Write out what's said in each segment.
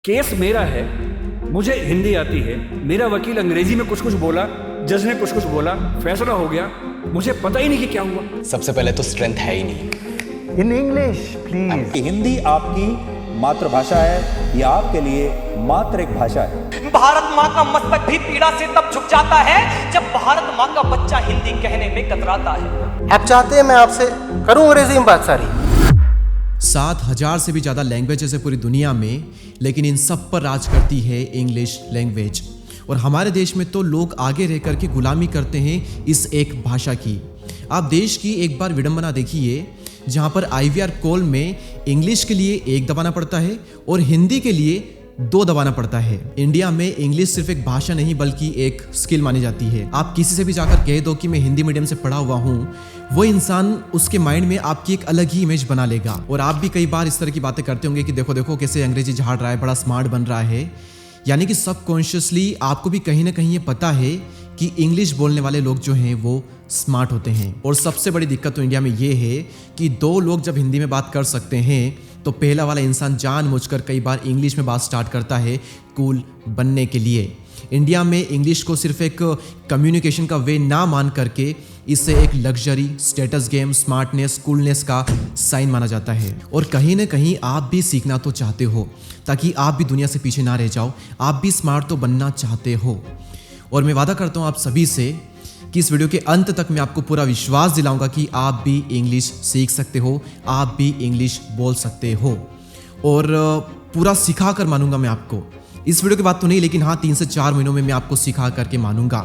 Case मेरा है, मुझे हिंदी आती है, मेरा वकील अंग्रेजी में कुछ कुछ बोला, जज ने कुछ कुछ बोला, फैसला हो गया, मुझे पता ही नहीं कि क्या हुआ। सबसे पहले तो स्ट्रेंथ है ही नहीं। In English please. हिंदी आपकी मातृभाषा है, ये आपके लिए मात्र एक भाषा है। भारत माँ का मस्तक भी पीड़ा से तब झुक जाता है जब भारत माँ का बच्चा हिंदी कहने में कतराता है। आप चाहते हैं मैं आपसे करूं अंग्रेजी में बात सारी? 7,000 से भी ज़्यादा लैंग्वेजेस है पूरी दुनिया में, लेकिन इन सब पर राज करती है इंग्लिश लैंग्वेज। और हमारे देश में तो लोग आगे रह करके गुलामी करते हैं इस एक भाषा की। आप देश की एक बार विडंबना देखिए, जहाँ पर IVR कॉल में इंग्लिश के लिए 1 दबाना पड़ता है और हिंदी के लिए 2 दबाना पड़ता है। इंडिया में इंग्लिश सिर्फ एक भाषा नहीं बल्कि एक स्किल मानी जाती है। आप किसी से भी जाकर कह दो कि मैं हिंदी मीडियम से पढ़ा हुआ हूँ, वो इंसान उसके माइंड में आपकी एक अलग ही इमेज बना लेगा। और आप भी कई बार इस तरह की बातें करते होंगे कि देखो देखो कैसे अंग्रेजी झाड़ रहा है, बड़ा स्मार्ट बन रहा है। यानी कि सबकॉन्शियसली आपको भी कहीं ना कहीं ये पता है कि इंग्लिश बोलने वाले लोग जो हैं वो स्मार्ट होते हैं। और सबसे बड़ी दिक्कत तो इंडिया में ये है कि 2 लोग जब हिंदी में बात कर सकते हैं तो पहला वाला इंसान जानबूझकर कई बार इंग्लिश में बात स्टार्ट करता है कूल बनने के लिए। इंडिया में इंग्लिश को सिर्फ एक कम्युनिकेशन का वे ना मान करके इसे एक luxury, status game, smartness, coolness का साइन माना जाता है। और कहीं ना कहीं आप भी सीखना तो चाहते हो ताकि आप भी दुनिया से पीछे ना रह जाओ, आप भी स्मार्ट तो बनना चाहते हो। और मैं वादा करता हूँ आप सभी से कि इस वीडियो के अंत तक मैं आपको पूरा विश्वास दिलाऊंगा कि आप भी इंग्लिश सीख सकते हो, आप भी इंग्लिश बोल सकते हो। और पूरा सिखा कर मानूंगा मैं आपको। इस वीडियो के बाद तो नहीं, लेकिन हाँ 3 से 4 महीनों में मैं आपको सिखा करके मानूंगा।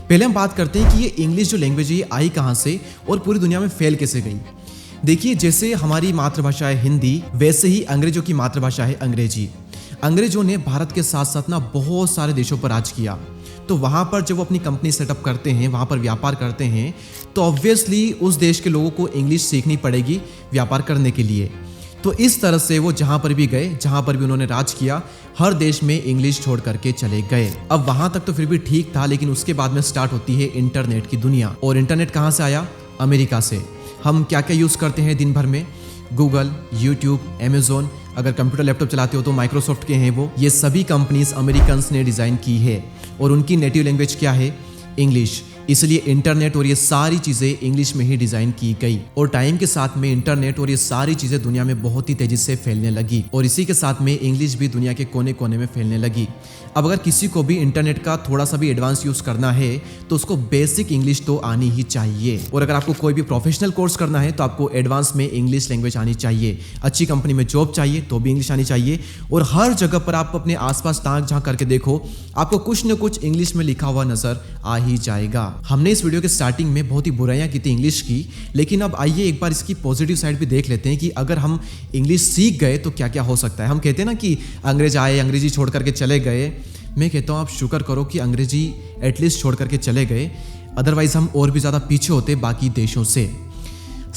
पहले हम बात करते हैं कि ये इंग्लिश जो लैंग्वेज है ये आई कहाँ से और पूरी दुनिया में फैल कैसे गई। देखिए, जैसे हमारी मातृभाषा है हिंदी, वैसे ही अंग्रेजों की मातृभाषा है अंग्रेजी। अंग्रेजों ने भारत के साथ साथ ना बहुत सारे देशों पर राज किया। तो वहाँ पर जब वो अपनी कंपनी सेटअप करते हैं, वहाँ पर व्यापार करते हैं, तो ऑब्वियसली उस देश के लोगों को इंग्लिश सीखनी पड़ेगी व्यापार करने के लिए। तो इस तरह से वो जहाँ पर भी गए, जहाँ पर भी उन्होंने राज किया, हर देश में इंग्लिश छोड़ करके चले गए। अब वहाँ तक तो फिर भी ठीक था, लेकिन उसके बाद में स्टार्ट होती है इंटरनेट की दुनिया। और इंटरनेट कहाँ से आया? अमेरिका से। हम क्या क्या यूज़ करते हैं दिन भर में? Google, YouTube, Amazon. अगर कंप्यूटर लैपटॉप चलाते हो तो माइक्रोसॉफ्ट के हैं वो। ये सभी कंपनीज अमेरिकन्स ने डिज़ाइन की है और उनकी नेटिव लैंग्वेज क्या है? इंग्लिश। इसलिए इंटरनेट और ये सारी चीज़ें इंग्लिश में ही डिज़ाइन की गई। और टाइम के साथ में इंटरनेट और ये सारी चीज़ें दुनिया में बहुत ही तेज़ी से फैलने लगी और इसी के साथ में इंग्लिश भी दुनिया के कोने कोने में फैलने लगी। अब अगर किसी को भी इंटरनेट का थोड़ा सा भी एडवांस यूज़ करना है तो उसको बेसिक इंग्लिश तो आनी ही चाहिए। और अगर आपको कोई भी प्रोफेशनल कोर्स करना है तो आपको एडवांस में इंग्लिश लैंग्वेज आनी चाहिए। अच्छी कंपनी में जॉब चाहिए तो भी इंग्लिश आनी चाहिए। और हर जगह पर आप अपने आसपास ताक झांक करके देखो, आपको कुछ न कुछ इंग्लिश में लिखा हुआ नजर आ ही जाएगा। हमने इस वीडियो के स्टार्टिंग में बहुत ही बुराइयां की थी इंग्लिश की, लेकिन अब आइए एक बार इसकी पॉजिटिव साइड भी देख लेते हैं कि अगर हम इंग्लिश सीख गए तो क्या क्या हो सकता है। हम कहते हैं ना कि अंग्रेज आए, अंग्रेजी छोड़ करके चले गए। मैं कहता हूँ आप शुक्र करो कि अंग्रेजी एटलीस्ट छोड़ करके चले गए, अदरवाइज हम और भी ज़्यादा पीछे होते बाकी देशों से।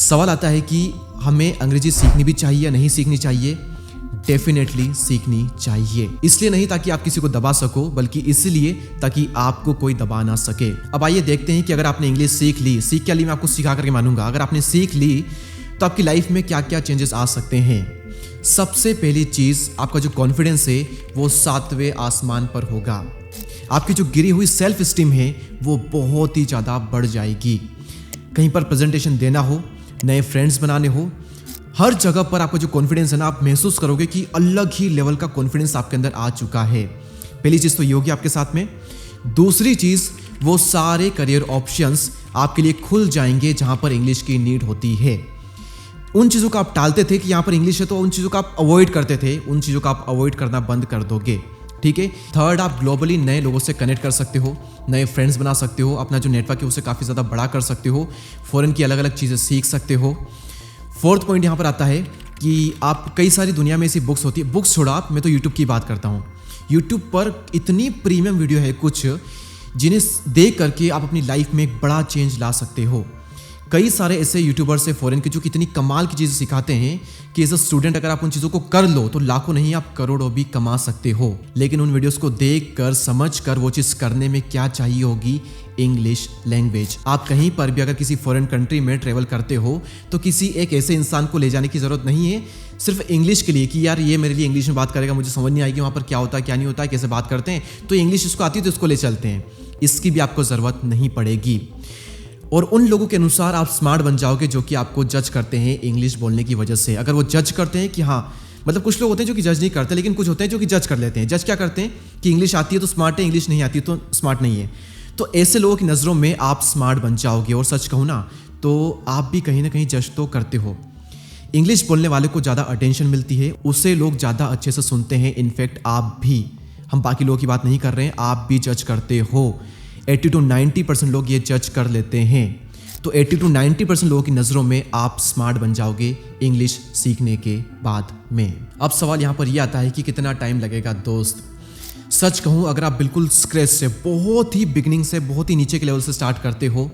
सवाल आता है कि हमें अंग्रेजी सीखनी भी चाहिए या नहीं सीखनी चाहिए? डेफिनेटली सीखनी चाहिए। इसलिए नहीं ताकि आप किसी को दबा सको, बल्कि इसलिए ताकि आपको कोई दबा ना सके। अब आइए देखते हैं कि अगर आपने इंग्लिश सीख ली, सीख क्या ली मैं आपको सिखा करके मानूंगा। अगर आपने सीख ली तो आपकी लाइफ में क्या क्या चेंजेस आ सकते हैं। सबसे पहली चीज, आपका जो कॉन्फिडेंस है वो 7वें आसमान पर होगा। आपकी जो गिरी हुई सेल्फ स्टीम है वो बहुत ही ज्यादा बढ़ जाएगी। कहीं पर प्रेजेंटेशन देना हो, नए फ्रेंड्स बनाने हो, हर जगह पर आपका जो कॉन्फिडेंस है ना, आप महसूस करोगे कि अलग ही लेवल का कॉन्फिडेंस आपके अंदर आ चुका है। पहली चीज तो ये होगी आपके साथ में। दूसरी चीज, वो सारे करियर ऑप्शंस आपके लिए खुल जाएंगे जहां पर इंग्लिश की नीड होती है। उन चीज़ों को आप टालते थे कि यहाँ पर इंग्लिश है, तो उन चीज़ों को आप अवॉइड करते थे, उन चीज़ों को आप अवॉइड करना बंद कर दोगे। ठीक है। थर्ड, आप ग्लोबली नए लोगों से कनेक्ट कर सकते हो, नए फ्रेंड्स बना सकते हो, अपना जो नेटवर्क है उसे काफ़ी ज़्यादा बड़ा कर सकते हो, फॉरेन की अलग अलग चीज़ें सीख सकते हो। फोर्थ पॉइंट यहाँ पर आता है कि आप कई सारी दुनिया में ऐसी बुक्स होती है, बुक्स छोड़ा आप, मैं तो यूट्यूब की बात करता हूँ। यूट्यूब पर इतनी प्रीमियम वीडियो है कुछ, जिन्हें देख करके आप अपनी लाइफ में एक बड़ा चेंज ला सकते हो। कई सारे ऐसे यूट्यूबर्स है फॉरेन के जो कितनी कमाल की चीज़ें सिखाते हैं कि एज अ स्टूडेंट अगर आप उन चीज़ों को कर लो तो लाखों नहीं आप करोड़ों भी कमा सकते हो। लेकिन उन वीडियोस को देख कर, समझ कर वो चीज़ करने में क्या चाहिए होगी? English language. आप कहीं पर भी अगर किसी फॉरेन कंट्री में ट्रेवल करते हो तो किसी एक ऐसे इंसान को ले जाने की ज़रूरत नहीं है सिर्फ इंग्लिश के लिए कि यार ये मेरे लिए इंग्लिश में बात करेगा, मुझे समझ नहीं आएगी वहाँ पर क्या होता है क्या नहीं होता है, कैसे बात करते हैं, तो इंग्लिश इसको आती है तो इसको ले चलते हैं। इसकी भी आपको ज़रूरत नहीं पड़ेगी। और उन लोगों के अनुसार आप स्मार्ट बन जाओगे जो कि आपको जज करते हैं इंग्लिश बोलने की वजह से। अगर वो जज करते हैं कि हाँ, मतलब कुछ लोग होते हैं जो कि जज नहीं करते, लेकिन कुछ होते हैं जो कि जज कर लेते हैं। जज क्या करते हैं कि इंग्लिश आती है तो स्मार्ट है, इंग्लिश नहीं आती तो स्मार्ट नहीं है। तो ऐसे लोगों की नज़रों में आप स्मार्ट बन जाओगे। और सच कहूँ ना तो आप भी कहीं ना कहीं जज तो करते हो। इंग्लिश बोलने वाले को ज़्यादा अटेंशन मिलती है, उसे लोग ज़्यादा अच्छे से सुनते हैं। इनफैक्ट आप भी, हम बाकी लोगों की बात नहीं कर रहे हैं, आप भी जज करते हो। 80 to 90% लोग ये जज कर लेते हैं। तो 80 to 90% लोगों की नज़रों में आप स्मार्ट बन जाओगे इंग्लिश सीखने के बाद में। अब सवाल यहाँ पर यह आता है कि कितना टाइम लगेगा दोस्त। सच कहूँ, अगर आप बिल्कुल स्क्रैच से, बहुत ही बिगिनिंग से, बहुत ही नीचे के लेवल से स्टार्ट करते हो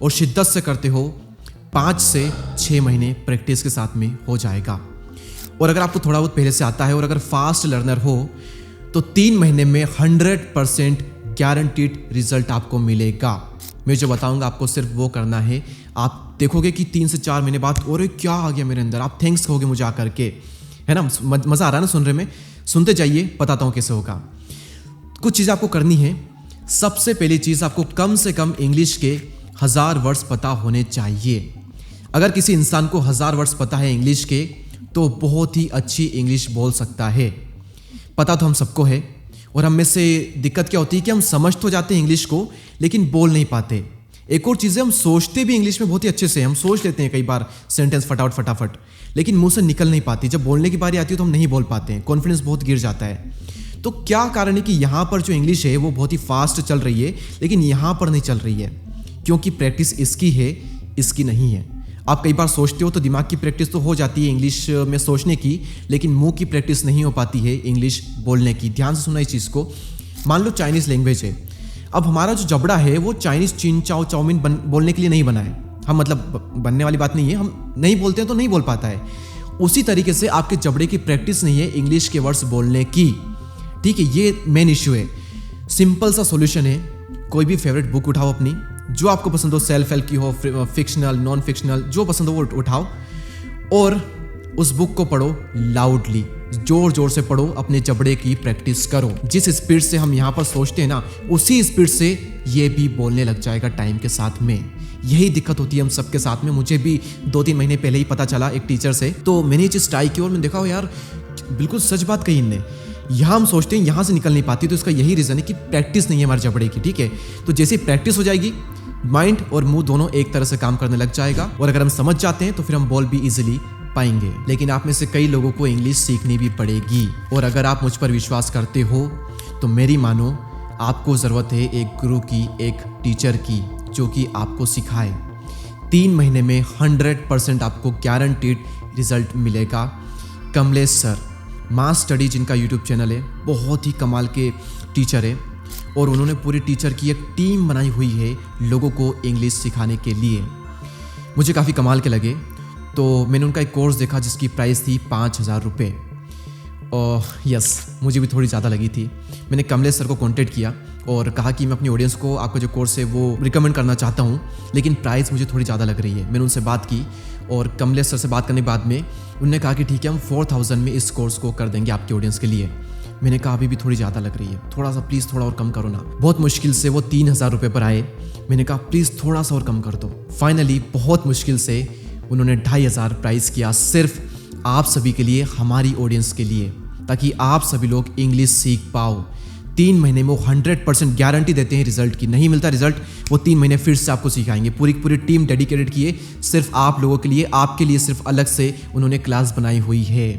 और शिद्दत से करते हो, 5 से 6 महीने प्रैक्टिस के साथ में हो जाएगा। और अगर आपको थोड़ा बहुत पहले से आता है और अगर फास्ट लर्नर हो तो 3 महीने में 100% गारंटीड रिजल्ट आपको मिलेगा। मैं जो बताऊंगा आपको सिर्फ वो करना है। आप देखोगे कि 3 से 4 महीने बाद और क्या आ गया मेरे अंदर, आप थैंक्स कहोगे मुझे आकर के, है ना। मज़ा आ रहा है ना सुन रहे में, सुनते जाइए, बताता हूँ कैसे होगा। कुछ चीज़ आपको करनी है। सबसे पहली चीज़, आपको कम से कम इंग्लिश के 1000 वर्ड्स पता होने चाहिए। अगर किसी इंसान को 1000 वर्ड्स पता है इंग्लिश के तो बहुत ही अच्छी इंग्लिश बोल सकता है। पता तो हम सबको है। और हम में से दिक्कत क्या होती है कि हम समझ तो जाते हैं इंग्लिश को लेकिन बोल नहीं पाते। एक और चीज़ है, हम सोचते भी इंग्लिश में बहुत ही अच्छे से, हम सोच लेते हैं कई बार सेंटेंस फटाफट, लेकिन मुंह से निकल नहीं पाती। जब बोलने की बारी आती है तो हम नहीं बोल पाते हैं, कॉन्फिडेंस बहुत गिर जाता है। तो क्या कारण है कि यहाँ पर जो इंग्लिश है वो बहुत ही फास्ट चल रही है लेकिन यहाँ पर नहीं चल रही है? क्योंकि प्रैक्टिस इसकी है, इसकी नहीं है। आप कई बार सोचते हो तो दिमाग की प्रैक्टिस तो हो जाती है इंग्लिश में सोचने की, लेकिन मुंह की प्रैक्टिस नहीं हो पाती है इंग्लिश बोलने की। ध्यान से सुना इस चीज़ को। मान लो चाइनीज़ लैंग्वेज है, अब हमारा जो जबड़ा है वो चाइनीज़ चीन चाओ चाउमीन बोलने के लिए नहीं बना है। हम, मतलब बनने वाली बात नहीं है, हम नहीं बोलते हैं तो नहीं बोल पाता है। उसी तरीके से आपके जबड़े की प्रैक्टिस नहीं है इंग्लिश के वर्ड्स बोलने की, ठीक है। ये मेन इश्यू है। सिंपल सा सॉल्यूशन है, कोई भी फेवरेट बुक उठाओ अपनी, जो आपको पसंद हो, सेल्फ हेल्प की हो, फिक्शनल, नॉन फिक्शनल, जो पसंद हो वो उठाओ और उस बुक को पढ़ो लाउडली, जोर जोर से पढ़ो, अपने जबड़े की प्रैक्टिस करो। जिस स्पीड से हम यहाँ पर सोचते हैं ना, उसी स्पीड से ये भी बोलने लग जाएगा टाइम के साथ में। यही दिक्कत होती है हम सबके साथ में। मुझे भी 2-3 महीने पहले ही पता चला एक टीचर से, तो मैंने ये चीज़ ट्राई की और मैंने देखा यार बिल्कुल सच बात कही इनने। यहाँ हम सोचते हैं यहाँ से निकल नहीं पाती, तो इसका यही रीज़न है कि प्रैक्टिस नहीं है हमारे जबड़े की, ठीक है। तो जैसे प्रैक्टिस हो जाएगी, माइंड और मुंह दोनों एक तरह से काम करने लग जाएगा और अगर हम समझ जाते हैं तो फिर हम बोल भी इजीली पाएंगे। लेकिन आप में से कई लोगों को इंग्लिश सीखनी भी पड़ेगी और अगर आप मुझ पर विश्वास करते हो तो मेरी मानो, आपको ज़रूरत है एक गुरु की, एक टीचर की, जो कि आपको सिखाए। 3 महीने में 100% आपको गारंटीड रिजल्ट मिलेगा। कमलेश सर, मास स्टडी जिनका यूट्यूब चैनल है, बहुत ही कमाल के टीचर है और उन्होंने पूरी टीचर की एक टीम बनाई हुई है लोगों को इंग्लिश सिखाने के लिए। मुझे काफ़ी कमाल के लगे, तो मैंने उनका एक कोर्स देखा जिसकी प्राइस थी 5000 रुपये। और यस, मुझे भी थोड़ी ज़्यादा लगी थी। मैंने कमलेश सर को कांटेक्ट किया और कहा कि मैं अपनी ऑडियंस को आपका जो कोर्स है वो रिकमेंड करना चाहता हूँ, लेकिन प्राइस मुझे थोड़ी ज़्यादा लग रही है। मैंने उनसे बात की और कमलेश सर से बात करने के बाद में उन्होंने कहा कि ठीक है, हम 4000 में इस कोर्स को कर देंगे आपकी ऑडियंस के लिए। मैंने कहा अभी भी थोड़ी ज़्यादा लग रही है, थोड़ा सा प्लीज़ थोड़ा और कम करो ना। बहुत मुश्किल से वो 3000 रुपये पर आए। मैंने कहा प्लीज़ थोड़ा सा और कम कर दो। फाइनली बहुत मुश्किल से उन्होंने 2500 प्राइस किया, सिर्फ आप सभी के लिए, हमारी ऑडियंस के लिए, ताकि आप सभी लोग इंग्लिश सीख पाओ। 3 महीने में वो 100% गारंटी देते हैं रिजल्ट की। नहीं मिलता रिजल्ट, वो 3 महीने फिर से आपको सिखाएंगे। पूरी टीम डेडिकेटेड किए सिर्फ आप लोगों के लिए, आपके लिए सिर्फ अलग से उन्होंने क्लास बनाई हुई है,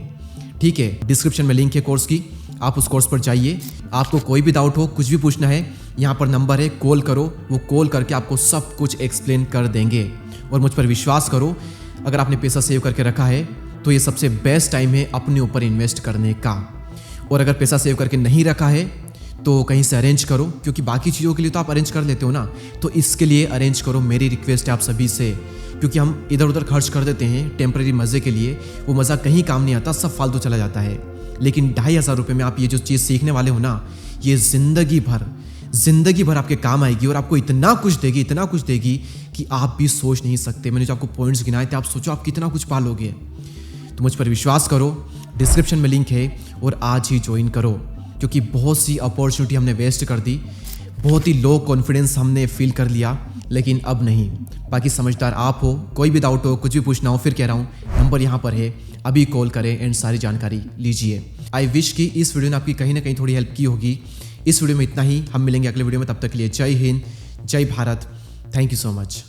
ठीक है। डिस्क्रिप्शन में लिंक है कोर्स की, आप उस कोर्स पर जाइए। आपको कोई भी डाउट हो, कुछ भी पूछना है, यहाँ पर नंबर है, कॉल करो। वो कॉल करके आपको सब कुछ एक्सप्लेन कर देंगे। और मुझ पर विश्वास करो, अगर आपने पैसा सेव करके रखा है तो ये सबसे बेस्ट टाइम है अपने ऊपर इन्वेस्ट करने का। और अगर पैसा सेव करके नहीं रखा है तो कहीं से अरेंज करो, क्योंकि बाकी चीज़ों के लिए तो आप अरेंज कर लेते हो ना, तो इसके लिए अरेंज करो। मेरी रिक्वेस्ट है आप सभी से, क्योंकि हम इधर उधर खर्च कर देते हैं टेम्परेरी मज़े के लिए, वो मज़ा कहीं काम नहीं आता, सब फालतू चला जाता है। लेकिन 2500 रुपये में आप ये जो चीज़ सीखने वाले हो ना, ये ज़िंदगी भर आपके काम आएगी और आपको इतना कुछ देगी कि आप भी सोच नहीं सकते। मैंने जो आपको पॉइंट्स गिनाए थे, आप सोचो आप कितना कुछ पालोगे। तो मुझ पर विश्वास करो, डिस्क्रिप्शन में लिंक है और आज ही ज्वाइन करो, क्योंकि बहुत सी अपॉर्चुनिटी हमने वेस्ट कर दी, बहुत ही लो कॉन्फिडेंस हमने फील कर लिया, लेकिन अब नहीं। बाकी समझदार आप हो, कोई भी डाउट हो, कुछ भी पूछना हो, फिर कह रहा हूँ नंबर यहाँ पर है, अभी कॉल करें एंड सारी जानकारी लीजिए। आई विश कि इस वीडियो ने आपकी कहीं ना कहीं थोड़ी हेल्प की होगी। इस वीडियो में इतना ही, हम मिलेंगे अगले वीडियो में, तब तक के लिए जय हिंद, जय Bharat, thank you so much.